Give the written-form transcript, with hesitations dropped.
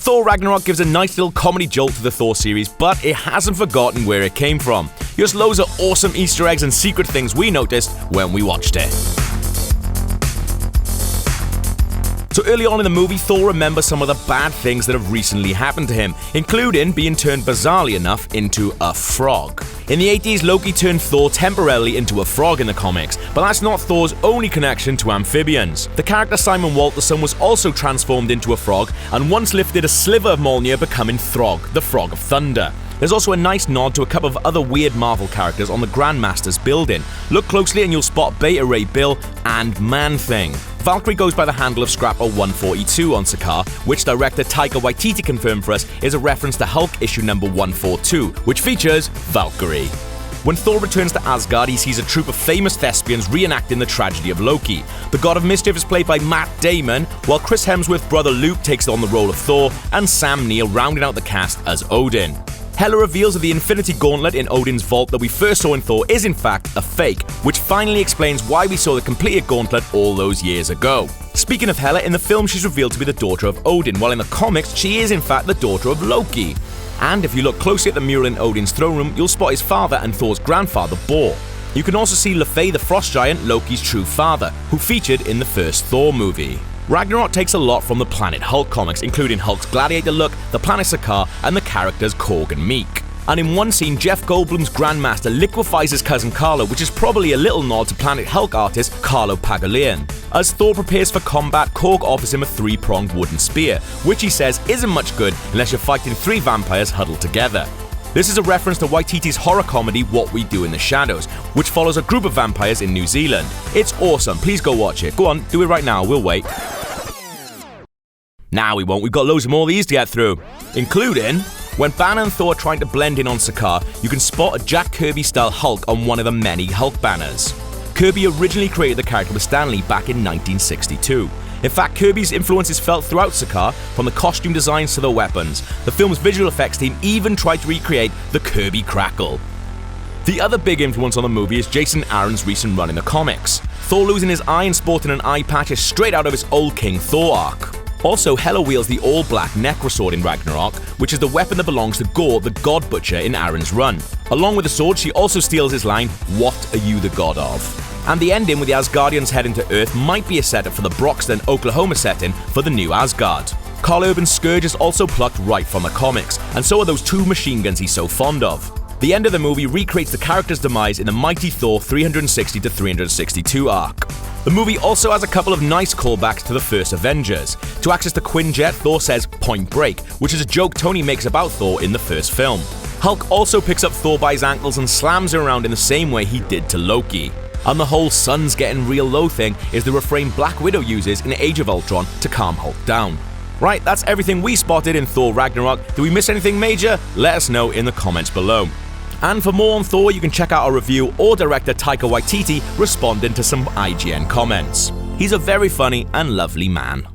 Thor Ragnarok gives a nice little comedy jolt to the Thor series, but it hasn't forgotten where it came from. Just loads of awesome Easter eggs and secret things we noticed when we watched it. So early on in the movie, Thor remembers some of the bad things that have recently happened to him, including being turned bizarrely enough into a frog. In the 80s, Loki turned Thor temporarily into a frog in the comics, but that's not Thor's only connection to amphibians. The character Simon Walterson was also transformed into a frog, and once lifted a sliver of Mjolnir, becoming Throg, the Frog of Thunder. There's also a nice nod to a couple of other weird Marvel characters on the Grandmaster's building. Look closely and you'll spot Beta Ray Bill and Man-Thing. Valkyrie goes by the handle of Scrapper 142 on Sakaar, which director Taika Waititi confirmed for us is a reference to Hulk issue number 142, which features Valkyrie. When Thor returns to Asgard, he sees a troupe of famous thespians reenacting the tragedy of Loki. The God of Mischief is played by Matt Damon, while Chris Hemsworth's brother Luke takes on the role of Thor, and Sam Neill rounding out the cast as Odin. Hela reveals that the Infinity Gauntlet in Odin's vault that we first saw in Thor is in fact a fake, which finally explains why we saw the completed gauntlet all those years ago. Speaking of Hela, in the film she's revealed to be the daughter of Odin, while in the comics she is in fact the daughter of Loki. And if you look closely at the mural in Odin's throne room, you'll spot his father and Thor's grandfather Bor. You can also see Laufey the Frost Giant, Loki's true father, who featured in the first Thor movie. Ragnarok takes a lot from the Planet Hulk comics, including Hulk's gladiator look, the planet Sakaar, and the characters Korg and Meek. And in one scene, Jeff Goldblum's Grandmaster liquefies his cousin Carlo, which is probably a little nod to Planet Hulk artist Carlo Pagulayan. As Thor prepares for combat, Korg offers him a three-pronged wooden spear, which he says isn't much good unless you're fighting three vampires huddled together. This is a reference to Waititi's horror comedy What We Do in the Shadows, which follows a group of vampires in New Zealand. It's awesome, please go watch it. Go on, do it right now, we'll wait. Nah, we won't, we've got loads more of these to get through. Including, when Banner and Thor are trying to blend in on Sakaar, you can spot a Jack Kirby-style Hulk on one of the many Hulk banners. Kirby originally created the character with Stan Lee back in 1962. In fact, Kirby's influence is felt throughout Sakaar, from the costume designs to the weapons. The film's visual effects team even tried to recreate the Kirby crackle. The other big influence on the movie is Jason Aaron's recent run in the comics. Thor losing his eye and sporting an eye patch is straight out of his Old King Thor arc. Also, Hela wields the all-black Necrosword in Ragnarok, which is the weapon that belongs to Gorr, the God Butcher in Aaron's run. Along with the sword, she also steals his line, "What are you the god of?" And the ending with the Asgardians heading to Earth might be a setup for the Broxton, Oklahoma setting for the new Asgard. Karl Urban's Scourge is also plucked right from the comics, and so are those two machine guns he's so fond of. The end of the movie recreates the character's demise in the Mighty Thor 360 to 362 arc. The movie also has a couple of nice callbacks to the first Avengers. To access the Quinjet, Thor says "Point Break," which is a joke Tony makes about Thor in the first film. Hulk also picks up Thor by his ankles and slams him around in the same way he did to Loki. And the whole "sun's getting real low" thing is the refrain Black Widow uses in Age of Ultron to calm Hulk down. Right, that's everything we spotted in Thor Ragnarok. Did we miss anything major? Let us know in the comments below. And for more on Thor, you can check out our review or director Taika Waititi responding to some IGN comments. He's a very funny and lovely man.